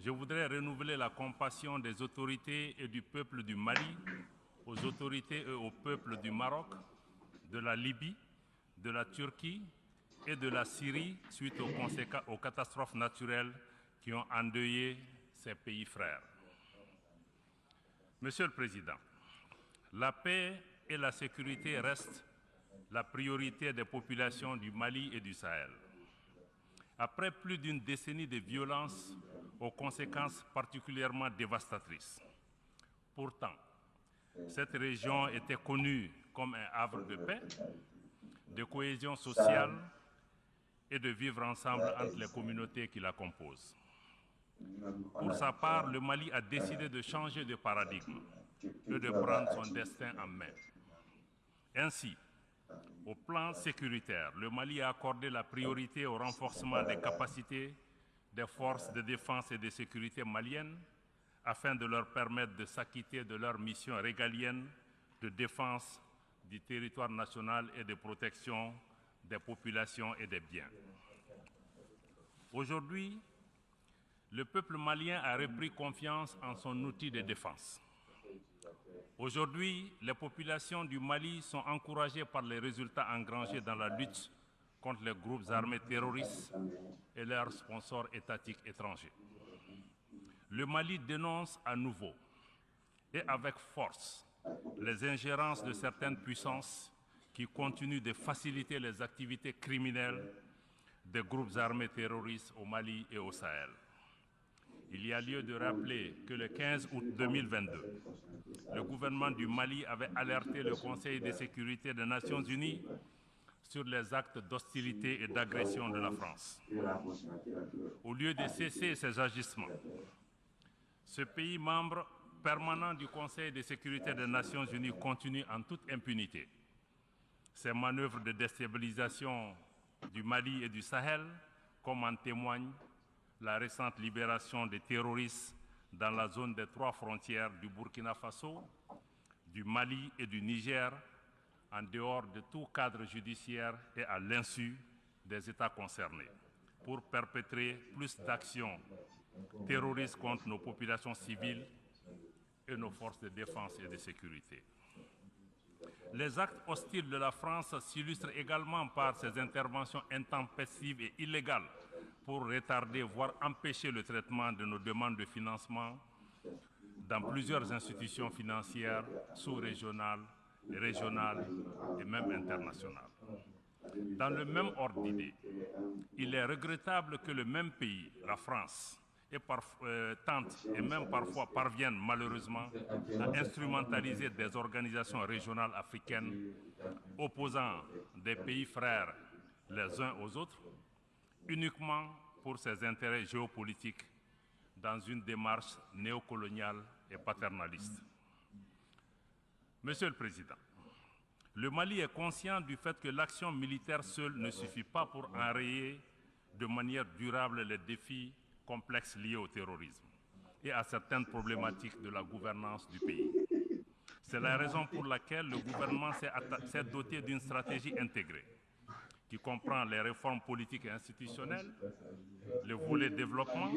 je voudrais renouveler la compassion des autorités et du peuple du Mali aux autorités et au peuple du Maroc, de la Libye, de la Turquie et de la Syrie suite aux catastrophes naturelles qui ont endeuillé ces pays frères. Monsieur le Président, la paix et la sécurité restent la priorité des populations du Mali et du Sahel. Après plus d'une décennie de violences aux conséquences particulièrement dévastatrices. Pourtant, cette région était connue comme un havre de paix, de cohésion sociale et de vivre ensemble entre les communautés qui la composent. Pour sa part, le Mali a décidé de changer de paradigme et de prendre son destin en main. Ainsi, au plan sécuritaire, le Mali a accordé la priorité au renforcement des capacités des forces de défense et de sécurité maliennes afin de leur permettre de s'acquitter de leur mission régalienne de défense du territoire national et de protection des populations et des biens. Aujourd'hui, le peuple malien a repris confiance en son outil de défense. Aujourd'hui, les populations du Mali sont encouragées par les résultats engrangés dans la lutte contre les groupes armés terroristes et leurs sponsors étatiques étrangers. Le Mali dénonce à nouveau et avec force les ingérences de certaines puissances qui continuent de faciliter les activités criminelles des groupes armés terroristes au Mali et au Sahel. Il y a lieu de rappeler que le 15 août 2022, le gouvernement du Mali avait alerté le Conseil de sécurité des Nations Unies sur les actes d'hostilité et d'agression de la France. Au lieu de cesser ces agissements, ce pays membre permanent du Conseil de sécurité des Nations Unies continue en toute impunité ces manœuvres de déstabilisation du Mali et du Sahel, comme en témoigne la récente libération des terroristes dans la zone des 3 frontières du Burkina Faso, du Mali et du Niger, en dehors de tout cadre judiciaire et à l'insu des États concernés, pour perpétrer plus d'actions terroristes contre nos populations civiles et nos forces de défense et de sécurité. Les actes hostiles de la France s'illustrent également par ses interventions intempestives et illégales pour retarder, voire empêcher le traitement de nos demandes de financement dans plusieurs institutions financières sous-régionales, régionales et même internationales. Dans le même ordre d'idées, il est regrettable que le même pays, la France, tente et même parfois parviennent malheureusement à instrumentaliser des organisations régionales africaines opposant des pays frères les uns aux autres uniquement pour ses intérêts géopolitiques dans une démarche néocoloniale et paternaliste. Monsieur le Président, le Mali est conscient du fait que l'action militaire seule ne suffit pas pour enrayer de manière durable les défis complexes liés au terrorisme et à certaines problématiques de la gouvernance du pays. C'est la raison pour laquelle le gouvernement s'est doté d'une stratégie intégrée qui comprend les réformes politiques et institutionnelles, le volet développement,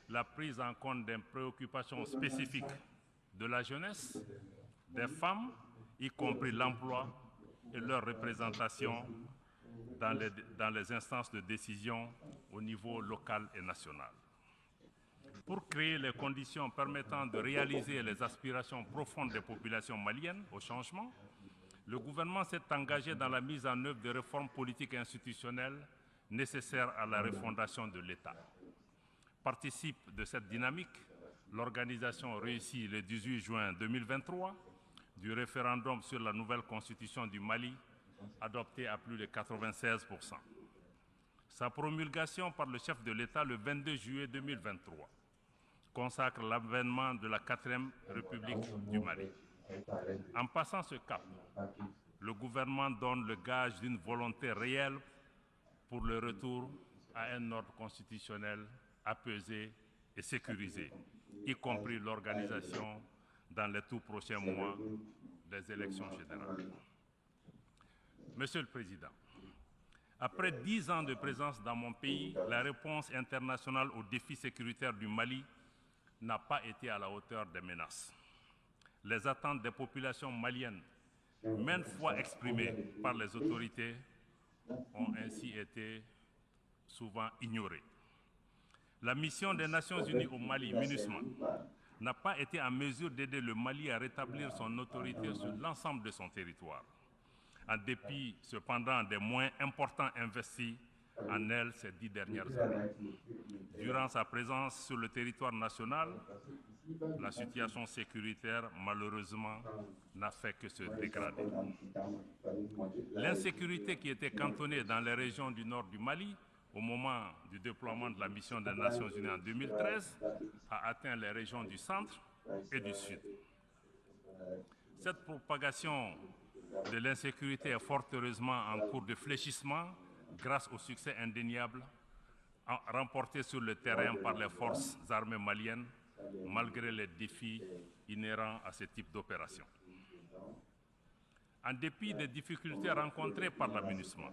la prise en compte des préoccupations spécifiques de la jeunesse, des femmes, y compris l'emploi et leur représentation dans les instances de décision au niveau local et national. Pour créer les conditions permettant de réaliser les aspirations profondes des populations maliennes au changement, le gouvernement s'est engagé dans la mise en œuvre de réformes politiques et institutionnelles nécessaires à la refondation de l'État. Participe de cette dynamique l'organisation réussie le 18 juin 2023 du référendum sur la nouvelle constitution du Mali, adoptée à plus de 96%. Sa promulgation par le chef de l'État le 22 juillet 2023 consacre l'avènement de la 4e République du Mali. En passant ce cap, le gouvernement donne le gage d'une volonté réelle pour le retour à un ordre constitutionnel apaisé et sécurisé, y compris l'organisation dans les tout prochains mois des élections générales. Monsieur le Président, Après 10 ans de présence dans mon pays, la réponse internationale aux défis sécuritaires du Mali n'a pas été à la hauteur des menaces. Les attentes des populations maliennes, maintes fois exprimées par les autorités, ont ainsi été souvent ignorées. La mission des Nations Unies au Mali, MINUSMA, n'a pas été en mesure d'aider le Mali à rétablir son autorité sur l'ensemble de son territoire, en dépit cependant des moyens importants investis en elle ces 10 dernières années. Durant sa présence sur le territoire national, la situation sécuritaire, malheureusement, n'a fait que se dégrader. L'insécurité qui était cantonnée dans les régions du nord du Mali au moment du déploiement de la mission des Nations Unies en 2013 a atteint les régions du centre et du sud. Cette propagation de l'insécurité est fort heureusement en cours de fléchissement grâce au succès indéniable remporté sur le terrain par les forces armées maliennes, malgré les défis inhérents à ce type d'opération. En dépit des difficultés rencontrées par la MINUSMA,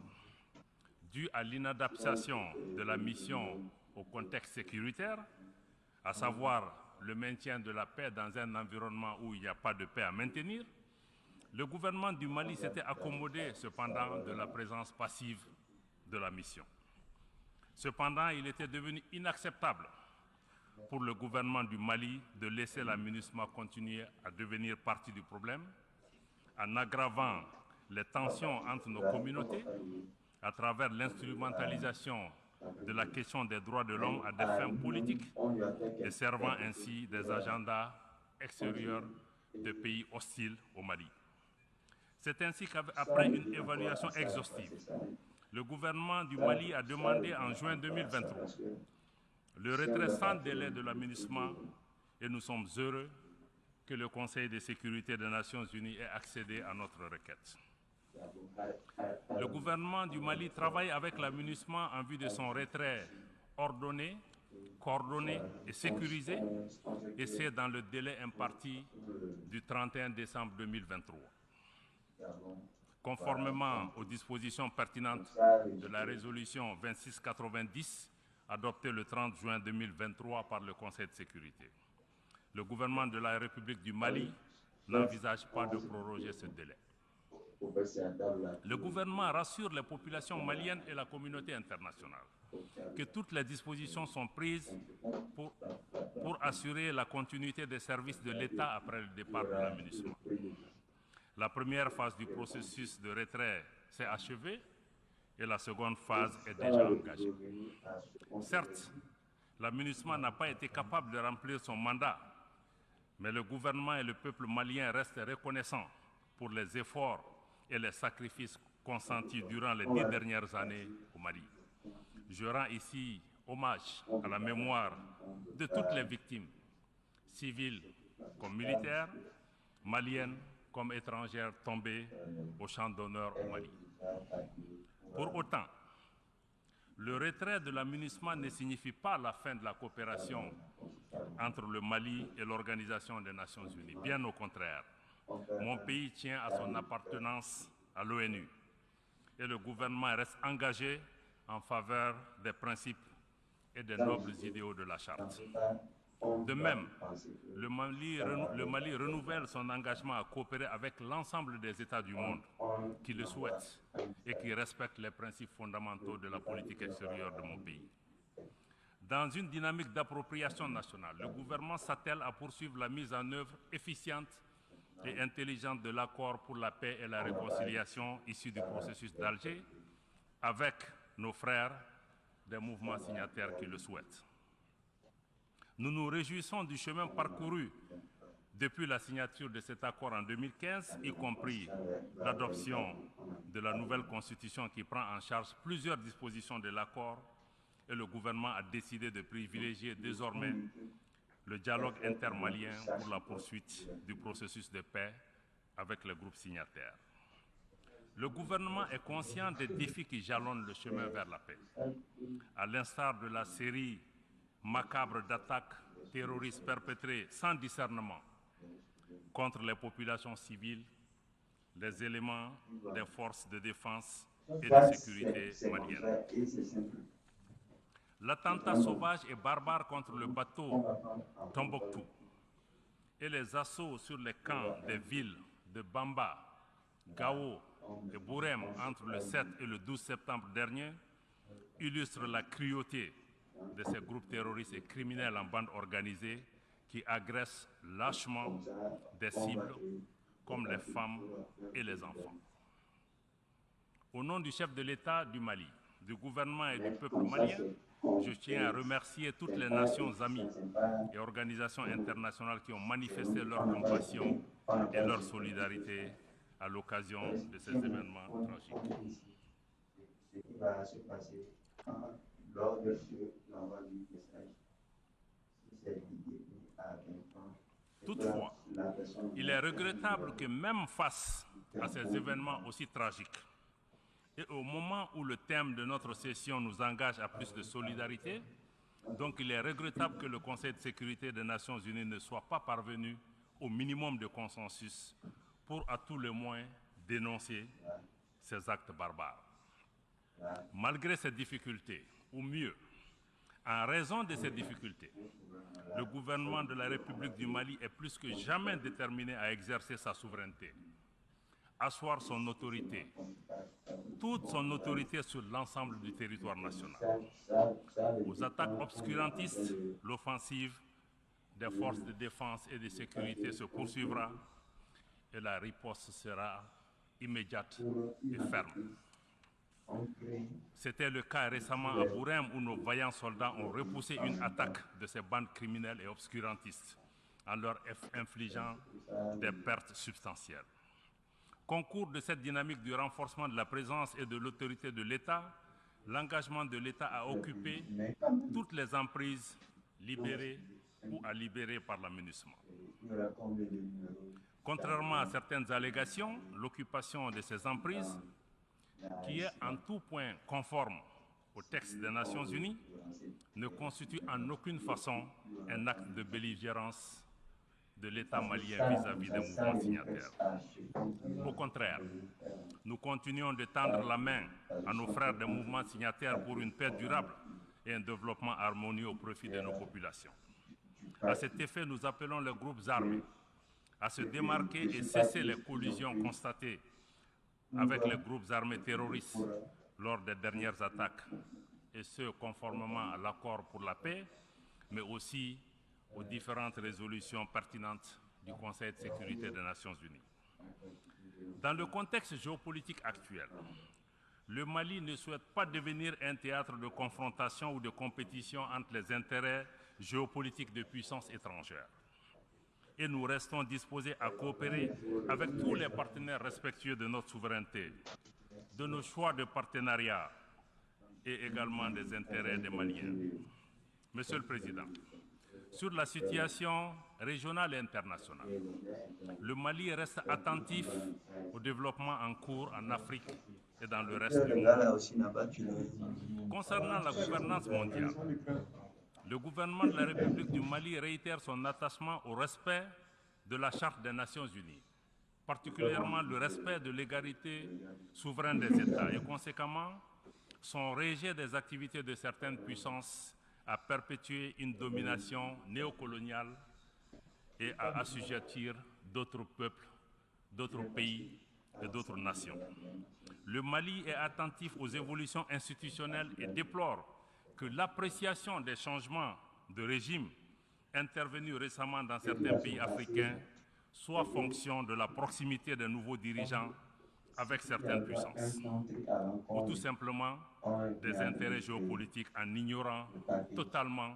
dues à l'inadaptation de la mission au contexte sécuritaire, à savoir le maintien de la paix dans un environnement où il n'y a pas de paix à maintenir, le gouvernement du Mali s'était accommodé cependant de la présence passive de la mission. Cependant, il était devenu inacceptable pour le gouvernement du Mali de laisser la MINUSMA continuer à devenir partie du problème en aggravant les tensions entre nos communautés à travers l'instrumentalisation de la question des droits de l'homme à des fins politiques et servant ainsi des agendas extérieurs de pays hostiles au Mali. C'est ainsi qu'après une évaluation exhaustive, le gouvernement du Mali a demandé en juin 2023 le retrait sans délai de la MINUSMA et nous sommes heureux que le Conseil de sécurité des Nations Unies ait accédé à notre requête. Le gouvernement du Mali travaille avec la MINUSMA en vue de son retrait ordonné, coordonné et sécurisé, et c'est dans le délai imparti du 31 décembre 2023. Conformément aux dispositions pertinentes de la résolution 2690 adoptée le 30 juin 2023 par le Conseil de sécurité. Le gouvernement de la République du Mali n'envisage pas de proroger ce délai. Le gouvernement rassure les populations maliennes et la communauté internationale que toutes les dispositions sont prises pour assurer la continuité des services de l'État après le départ de la MINUSMA. La première phase du processus de retrait s'est achevée et la seconde phase est déjà engagée. Certes, la MINUSMA n'a pas été capable de remplir son mandat, mais le gouvernement et le peuple malien restent reconnaissants pour les efforts et les sacrifices consentis durant les 10 dernières années au Mali. Je rends ici hommage à la mémoire de toutes les victimes, civiles comme militaires, maliennes comme étrangères tombées au champ d'honneur au Mali. Pour autant, le retrait de la MINUSMA ne signifie pas la fin de la coopération entre le Mali et l'Organisation des Nations Unies. Bien au contraire, mon pays tient à son appartenance à l'ONU et le gouvernement reste engagé en faveur des principes et des nobles idéaux de la Charte. De même, le Mali renouvelle son engagement à coopérer avec l'ensemble des États du monde qui le souhaitent et qui respectent les principes fondamentaux de la politique extérieure de mon pays. Dans une dynamique d'appropriation nationale, le gouvernement s'attelle à poursuivre la mise en œuvre efficiente et intelligente de l'accord pour la paix et la réconciliation issu du processus d'Alger avec nos frères des mouvements signataires qui le souhaitent. Nous nous réjouissons du chemin parcouru depuis la signature de cet accord en 2015, y compris l'adoption de la nouvelle constitution qui prend en charge plusieurs dispositions de l'accord, et le gouvernement a décidé de privilégier désormais le dialogue intermalien pour la poursuite du processus de paix avec les groupes signataires. Le gouvernement est conscient des défis qui jalonnent le chemin vers la paix, à l'instar de la série macabre d'attaques terroristes perpétrées sans discernement contre les populations civiles, les éléments des forces de défense et de sécurité malienne. L'attentat sauvage et barbare contre le bateau Tombouctou et les assauts sur les camps des villes de Bamba, Gao et Bourem entre le 7 et le 12 septembre dernier illustrent la cruauté de ces groupes terroristes et criminels en bande organisée qui agressent lâchement des cibles comme les femmes et les enfants. Au nom du chef de l'État du Mali, du gouvernement et du peuple malien, je tiens à remercier toutes les nations amies et organisations internationales qui ont manifesté leur compassion et leur solidarité à l'occasion de ces événements tragiques. Toutefois, il est regrettable que même face à ces événements aussi tragiques, et au moment où le thème de notre session nous engage à plus de solidarité, donc il est regrettable que le Conseil de sécurité des Nations Unies ne soit pas parvenu au minimum de consensus pour à tout le moins dénoncer ces actes barbares. Malgré ces difficultés, ou mieux, en raison de ces difficultés, le gouvernement de la République du Mali est plus que jamais déterminé à exercer sa souveraineté, asseoir son autorité, toute son autorité sur l'ensemble du territoire national. Aux attaques obscurantistes, l'offensive des forces de défense et de sécurité se poursuivra et la riposte sera immédiate et ferme. C'était le cas récemment à Bourem où nos vaillants soldats ont repoussé une attaque de ces bandes criminelles et obscurantistes en leur infligeant des pertes substantielles. Concours de cette dynamique du renforcement de la présence et de l'autorité de l'État, l'engagement de l'État à occuper toutes les emprises libérées ou à libérer par la MINUSMA. Contrairement à certaines allégations, l'occupation de ces emprises, qui est en tout point conforme au texte des Nations Unies, ne constitue en aucune façon un acte de belligérance de l'État malien vis-à-vis des mouvements signataires. Au contraire, nous continuons de tendre la main à nos frères des mouvements signataires pour une paix durable et un développement harmonieux au profit de nos populations. À cet effet, nous appelons les groupes armés à se démarquer et cesser les collisions constatées avec les groupes armés terroristes lors des dernières attaques, et ce, conformément à l'accord pour la paix, mais aussi aux différentes résolutions pertinentes du Conseil de sécurité des Nations Unies. Dans le contexte géopolitique actuel, le Mali ne souhaite pas devenir un théâtre de confrontation ou de compétition entre les intérêts géopolitiques de puissances étrangères. Et nous restons disposés à coopérer avec tous les partenaires respectueux de notre souveraineté, de nos choix de partenariat et également des intérêts des Maliens. Monsieur le Président, sur la situation régionale et internationale, le Mali reste attentif au développement en cours en Afrique et dans le reste du monde. Concernant la gouvernance mondiale, le gouvernement de la République du Mali réitère son attachement au respect de la Charte des Nations Unies, particulièrement le respect de l'égalité souveraine des États et conséquemment son rejet des activités de certaines puissances à perpétuer une domination néocoloniale et à assujettir d'autres peuples, d'autres pays et d'autres nations. Le Mali est attentif aux évolutions institutionnelles et déplore que l'appréciation des changements de régime intervenus récemment dans certains pays africains soit fonction de la proximité des nouveaux dirigeants avec certaines puissances, ou tout simplement des intérêts géopolitiques en ignorant totalement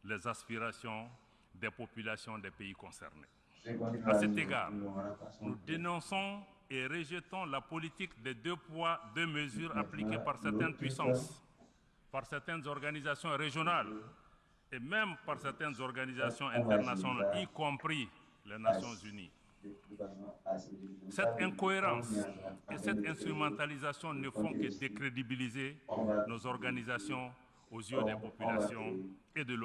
les aspirations des populations des pays concernés. À cet égard, nous dénonçons et rejetons la politique des 2 poids, 2 mesures appliquées par certaines puissances, par certaines organisations régionales et même par certaines organisations internationales, y compris les Nations Unies. Cette incohérence et cette instrumentalisation ne font que décrédibiliser nos organisations aux yeux des populations et de l'opinion.